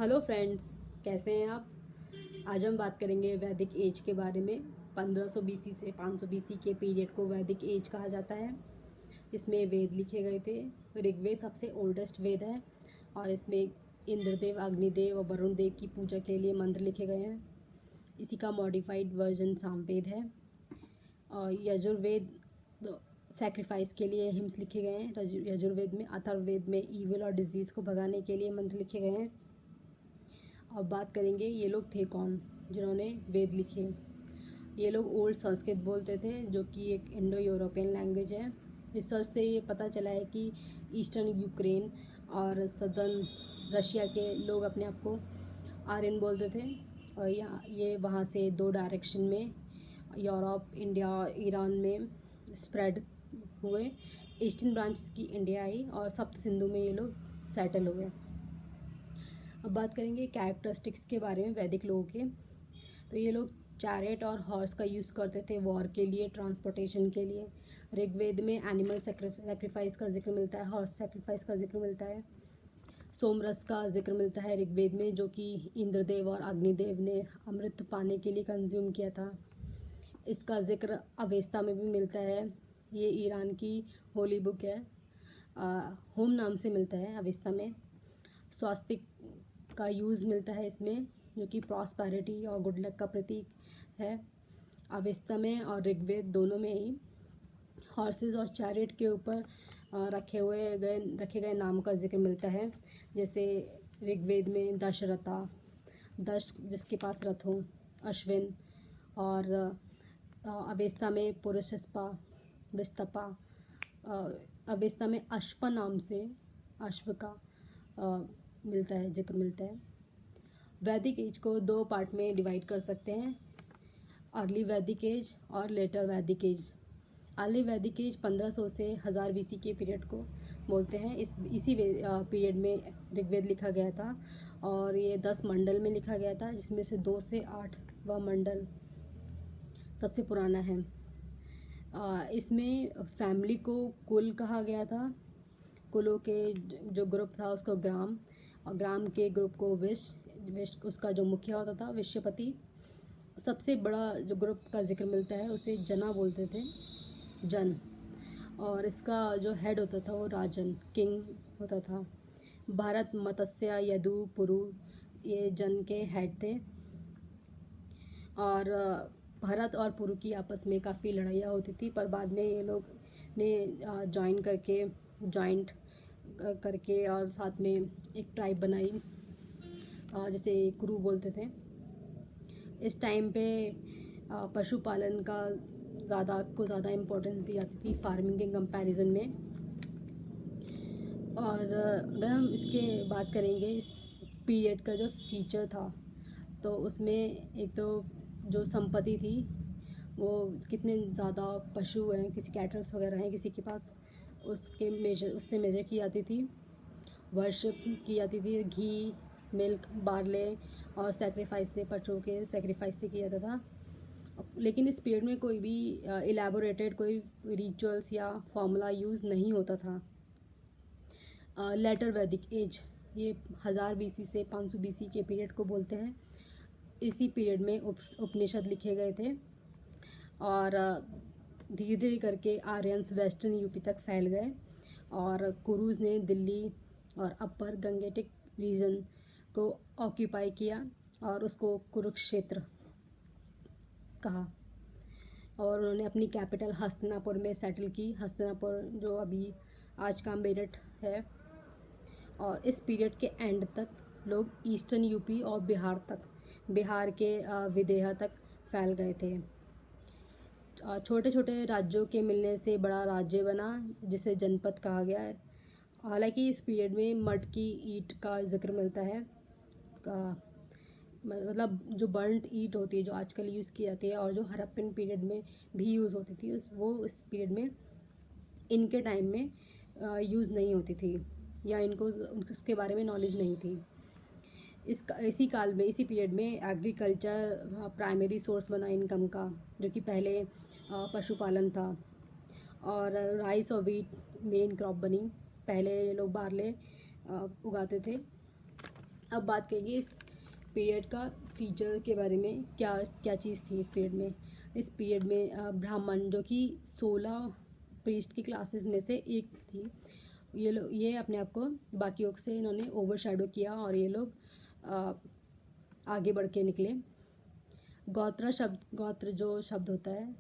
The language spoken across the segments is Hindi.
हेलो फ्रेंड्स, कैसे हैं आप। आज हम बात करेंगे वैदिक एज के बारे में। 1500 बीसी से 500 बीसी के पीरियड को वैदिक एज कहा जाता है। इसमें वेद लिखे गए थे। ऋग्वेद सबसे ओल्डेस्ट वेद है और इसमें इंद्रदेव, अग्निदेव और वरुण देव की पूजा के लिए मंत्र लिखे गए हैं। इसी का मॉडिफाइड वर्जन सामवेद है। और यजुर्वेद सैक्रिफाइस के लिए हिम्स लिखे गए हैं। यजुर्वेद में, अथर्ववेद में ईविल और डिजीज़ को भगाने के लिए मंत्र लिखे गए हैं। अब बात करेंगे ये लोग थे कौन जिन्होंने वेद लिखे। ये लोग ओल्ड संस्कृत बोलते थे, जो कि एक इंडो यूरोपियन लैंग्वेज है। रिसर्च से ये पता चला है कि ईस्टर्न यूक्रेन और सदर्न रशिया के लोग अपने आप को आर्यन बोलते थे। और ये वहाँ से 2 डायरेक्शन में यूरोप, इंडिया, ईरान में स्प्रेड हुए। ईस्टर्न ब्रांच की इंडिया आई और सप्त सिंधु में ये लोग सेटल हुए। अब बात करेंगे कैरेक्टरिस्टिक्स के बारे में वैदिक लोगों के। तो ये लोग चैरियट और हॉर्स का यूज़ करते थे वॉर के लिए, ट्रांसपोर्टेशन के लिए। ऋग्वेद में एनिमल सेक्रीफाइस का जिक्र मिलता है, हॉर्स सेक्रीफाइस का जिक्र मिलता है। सोमरस का जिक्र मिलता है ऋग्वेद में, जो कि इंद्रदेव और अग्निदेव ने अमृत पाने के लिए कंज्यूम किया था। इसका जिक्र अवेस्ता में भी मिलता है। ये ईरान की होली बुक है, होम नाम से मिलता है अवेस्ता में। स्वास्तिक का यूज़ मिलता है इसमें, जो कि प्रॉस्पेरिटी और गुड लक का प्रतीक है। अवेस्ता में और ऋग्वेद दोनों में ही हॉर्सेस और चैरियट के ऊपर रखे गए नाम का जिक्र मिलता है। जैसे ऋग्वेद में दशरथा, दश जिसके पास रथ हो, अश्विन। और अवेस्ता में पुरुषस्पा, विस्तपा। अवेस्ता में अश्व नाम से अश्व का मिलता है, जिक्र मिलता है। वैदिक एज को 2 पार्ट में डिवाइड कर सकते हैं, अर्ली वैदिक एज और लेटर वैदिक एज। अर्ली वैदिक एज 1500 से 1000 बीसी के पीरियड को बोलते हैं। इसी पीरियड में ऋग्वेद लिखा गया था और ये 10 मंडल में लिखा गया था, जिसमें से 2 से 8 वह मंडल सबसे पुराना है। इसमें फैमिली को कुल कहा गया था। कुलों के जो ग्रुप था उसको ग्राम, और ग्राम के ग्रुप को विश्व, उसका जो मुखिया होता था विश्वपति। सबसे बड़ा जो ग्रुप का जिक्र मिलता है उसे जना बोलते थे, जन। और इसका जो हेड होता था वो राजन, किंग होता था। भारत, मत्स्य, यदु, पुरु ये जन के हेड थे। और भरत और पुरु की आपस में काफ़ी लड़ाइयाँ होती थी, पर बाद में ये लोग ने जॉइंट करके और साथ में एक ट्राइब बनाई, जिसे कुरु बोलते थे। इस टाइम पे पशुपालन का ज़्यादा इम्पोर्टेंस दी जाती थी फार्मिंग के कंपैरिजन में। और अगर हम इसके बात करेंगे इस पीरियड का जो फीचर था, तो उसमें एक तो जो संपत्ति थी वो कितने ज़्यादा पशु हैं, किसी कैटल्स वगैरह हैं किसी के पास, उससे मेजर की जाती थी। वर्शिप की जाती थी, घी, मिल्क, बार्ले और सेक्रीफाइस से, पशुओं के सेक्रीफाइस से किया जाता था। लेकिन इस पीरियड में कोई भी इलेबोरेटेड कोई रिचुअल्स या फॉर्मूला यूज़ नहीं होता था। लेटर वैदिक एज, ये 1000 बीसी से 500 बीसी के पीरियड को बोलते हैं। इसी पीरियड में उपनिषद लिखे गए थे और धीरे धीरे करके आर्यंस वेस्टर्न यूपी तक फैल गए और कुरुज ने दिल्ली और अपर गंगेटिक रीजन को ऑक्यूपाई किया और उसको कुरुक्षेत्र कहा। और उन्होंने अपनी कैपिटल हस्तिनापुर में सेटल की। हस्तिनापुर जो अभी आज का मेरठ है। और इस पीरियड के एंड तक लोग ईस्टर्न यूपी और बिहार के विदेहा तक फैल गए थे। छोटे छोटे राज्यों के मिलने से बड़ा राज्य बना, जिसे जनपद कहा गया है। हालांकि इस पीरियड में मड की ईंट का जिक्र मिलता है, मतलब जो बर्न्ट ईंट होती है जो आजकल यूज़ की जाती है और जो हड़प्पन पीरियड में भी यूज़ होती थी, वो इस पीरियड में इनके टाइम में यूज़ नहीं होती थी या इनको उसके बारे में नॉलेज नहीं थी। इसी पीरियड में एग्रीकल्चर प्राइमरी सोर्स बना इनकम का, जो कि पहले पशुपालन था। और राइस और वीट मेन क्रॉप बनी। पहले लोग बार्ले उगाते थे अब बात करेंगे इस पीरियड का फीचर के बारे में, क्या क्या चीज़ थी इस पीरियड में। इस पीरियड में ब्राह्मण, जो कि 16 प्रीस्ट की क्लासेस में से एक थी, ये अपने आप को बाकियों से इन्होंने ओवरशैडो किया और ये लोग आगे बढ़ के निकले। गोत्र जो शब्द होता है,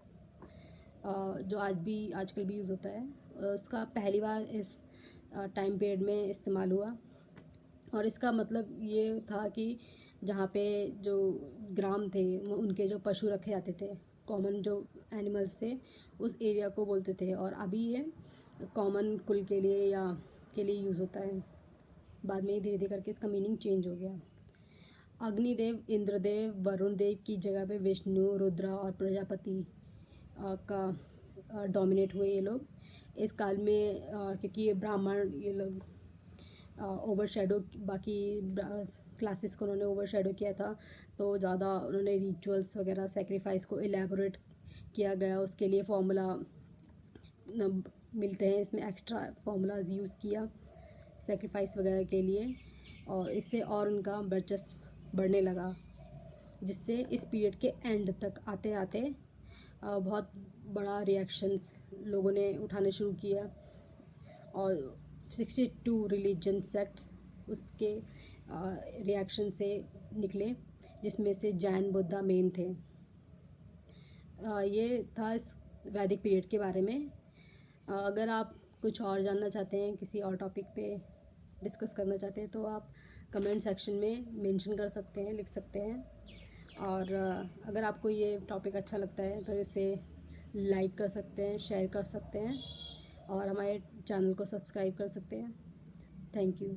जो आजकल भी यूज़ होता है, उसका पहली बार इस टाइम पीरियड में इस्तेमाल हुआ। और इसका मतलब ये था कि जहाँ पे जो ग्राम थे, उनके जो पशु रखे जाते थे, कॉमन जो एनिमल्स थे, उस एरिया को बोलते थे। और अभी ये कॉमन कुल के लिए यूज़ होता है। बाद में धीरे धीरे करके इसका मीनिंग चेंज हो गया। अग्निदेव, इंद्रदेव, वरुण देव की जगह पे विष्णु, रुद्र और प्रजापति का डोमिनेट हुए ये लोग इस काल में, क्योंकि ये ब्राह्मण, ये लोग ओवरशैडो, बाकी क्लासेस को उन्होंने ओवरशैडो किया था, तो ज़्यादा उन्होंने रिचुअल्स वगैरह, सेक्रीफाइस को एलैबोरेट किया गया, उसके लिए फॉर्मूला मिलते हैं, इसमें एक्स्ट्रा फार्मूलाज यूज़ किया सेक्रीफाइस वगैरह के लिए, और इससे और उनका वर्चस्व बढ़ने लगा, जिससे इस पीरियड के एंड तक आते आते बहुत बड़ा रिएक्शंस लोगों ने उठाने शुरू किया। और 62 रिलीजन सेक्ट उसके रिएक्शन से निकले, जिसमें से जैन बुद्धा मेन थे। ये था इस वैदिक पीरियड के बारे में। अगर आप कुछ और जानना चाहते हैं, किसी और टॉपिक पे डिस्कस करना चाहते हैं, तो आप कमेंट सेक्शन में मेंशन कर सकते हैं, लिख सकते हैं। और अगर आपको ये टॉपिक अच्छा लगता है तो इसे लाइक कर सकते हैं, शेयर कर सकते हैं, और हमारे चैनल को सब्सक्राइब कर सकते हैं। Thank you.